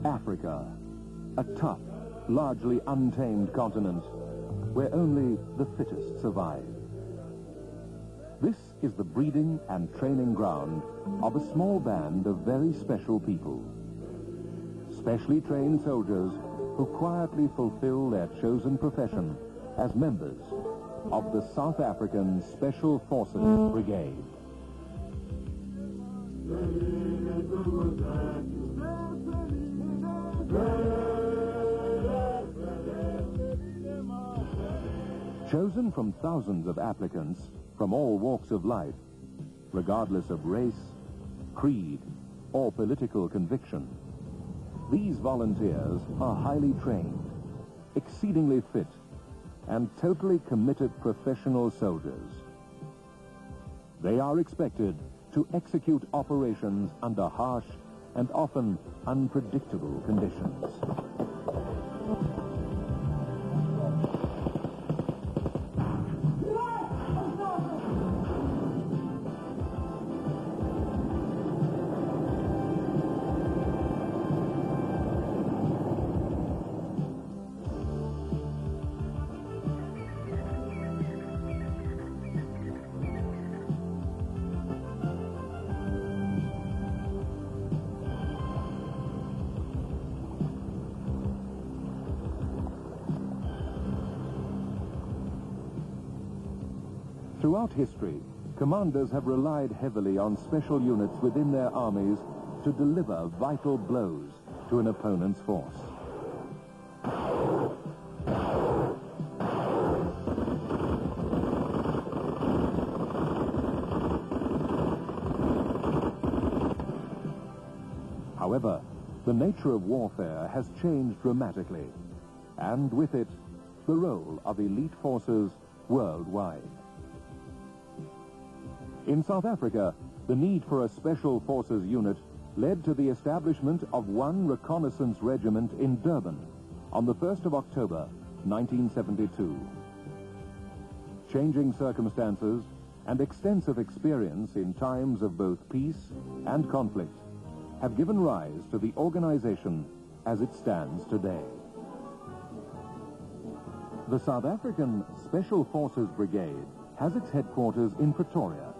Africa, a tough, largely untamed continent where only the fittest survive. This is the breeding and training ground of a small band of very special people. Specially trained soldiers who quietly fulfill their chosen profession as members of the South African Special Forces Brigade. Chosen from thousands of applicants from all walks of life, regardless of race, creed, or political conviction, these volunteers are highly trained, exceedingly fit, and totally committed professional soldiers. They are expected to execute operations under harsh and often unpredictable conditions. Throughout history, commanders have relied heavily on special units within their armies to deliver vital blows to an opponent's force. However, the nature of warfare has changed dramatically, and with it, the role of elite forces worldwide. In South Africa, the need for a special forces unit led to the establishment of one reconnaissance regiment in Durban on the 1st of October, 1972. Changing circumstances and extensive experience in times of both peace and conflict have given rise to the organization as it stands today. The South African Special Forces Brigade has its headquarters in Pretoria,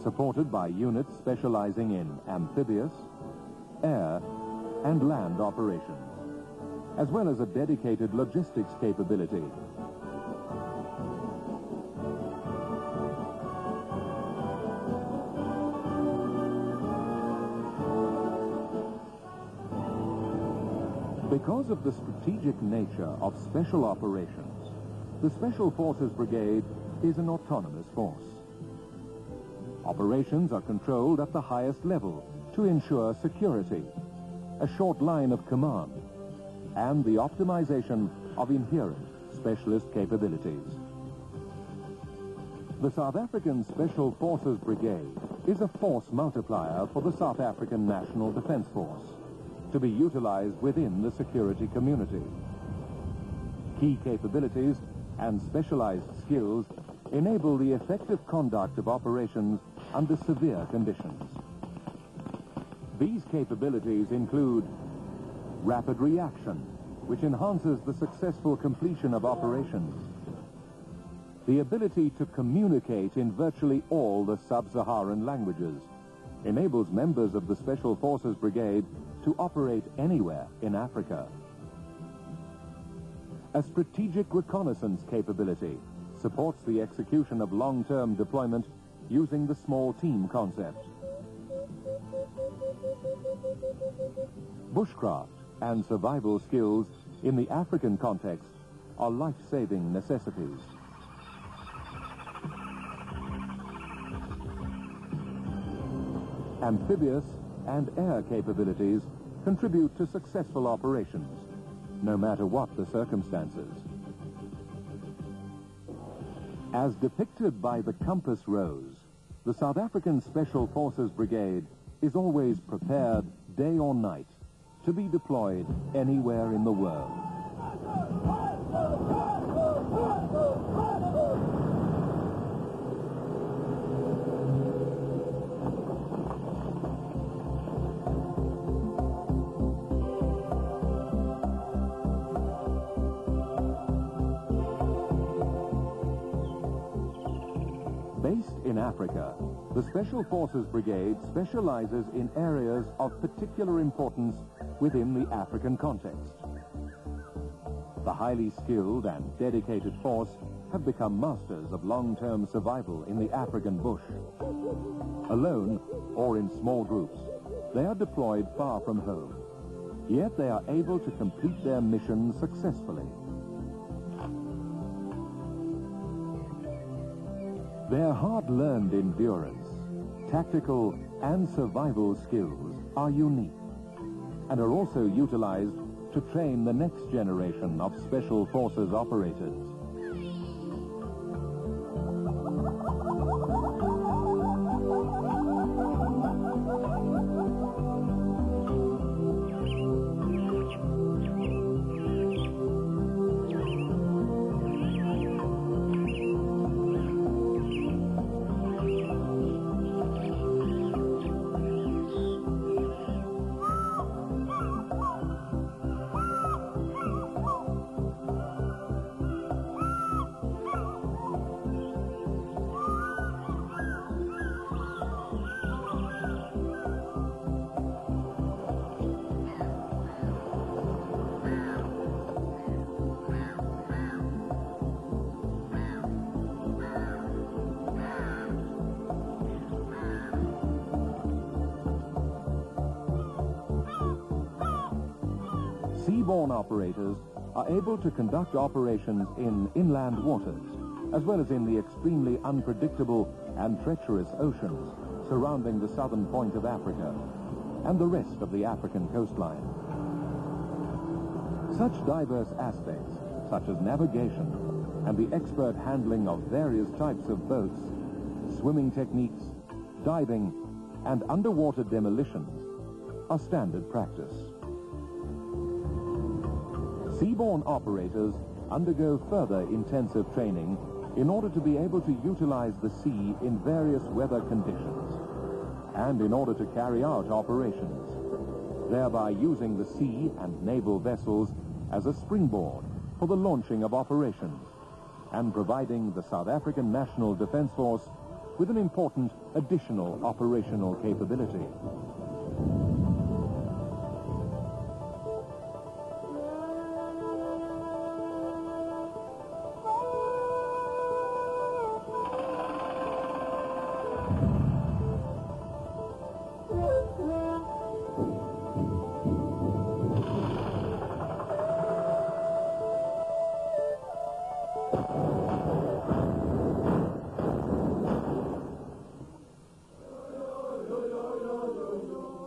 supported by units specializing in amphibious, air, and land operations, as well as a dedicated logistics capability. Because of the strategic nature of special operations, the Special Forces Brigade is an autonomous force. Operations are controlled at the highest level to ensure security, a short line of command, and the optimization of inherent specialist capabilities. The South African Special Forces Brigade is a force multiplier for the South African National Defense Force, to be utilized within the security community. Key capabilities and specialized skills enable the effective conduct of operations under severe conditions. These capabilities include rapid reaction, which enhances the successful completion of operations, the ability to communicate in virtually all the sub-Saharan languages, enables members of the Special Forces Brigade to operate anywhere in Africa. A strategic reconnaissance capability supports the execution of long-term deployment using the small team concept. Bushcraft and survival skills in the African context are life-saving necessities. Amphibious and air capabilities contribute to successful operations, no matter what the circumstances. As depicted by the compass rose, The South African Special Forces Brigade is always prepared, day or night, to be deployed anywhere in the world. Based in Africa, the Special Forces Brigade specializes in areas of particular importance within the African context. The highly skilled and dedicated force have become masters of long-term survival in the African bush. Alone or in small groups, they are deployed far from home, yet they are able to complete their mission successfully. Their hard-learned endurance, tactical and survival skills are unique and are also utilized to train the next generation of Special Forces operators. Seaborne operators are able to conduct operations in inland waters, as well as in the extremely unpredictable and treacherous oceans surrounding the southern point of Africa and the rest of the African coastline. Such diverse aspects, such as navigation and the expert handling of various types of boats, swimming techniques, diving, and underwater demolitions, are standard practice. Seaborne operators undergo further intensive training in order to be able to utilize the sea in various weather conditions and in order to carry out operations, thereby using the sea and naval vessels as a springboard for the launching of operations and providing the South African National Defence Force with an important additional operational capability.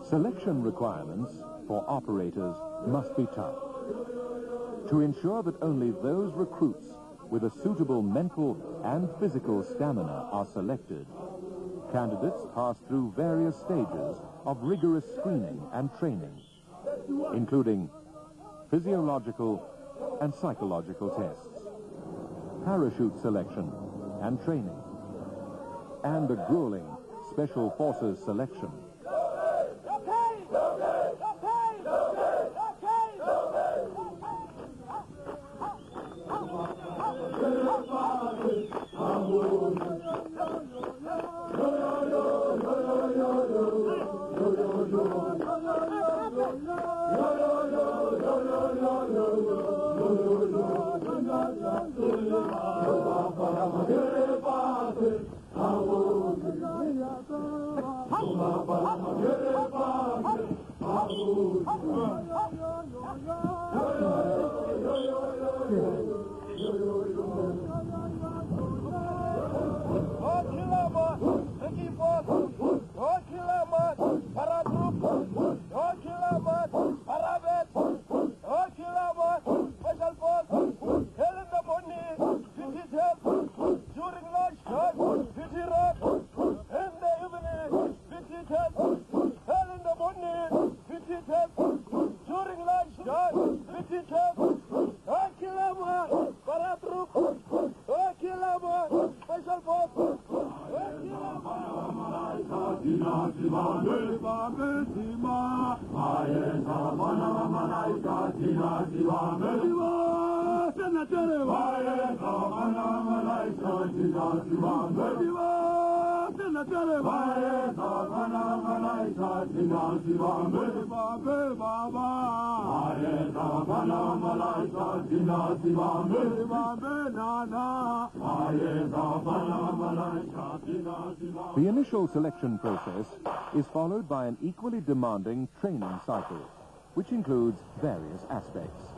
Selection requirements for operators must be tough. To ensure that only those recruits with a suitable mental and physical stamina are selected, candidates pass through various stages of rigorous screening and training, including physiological and psychological tests, parachute selection and training, and a grueling Special Forces selection. The initial selection process is followed by an equally demanding training cycle, which includes various aspects.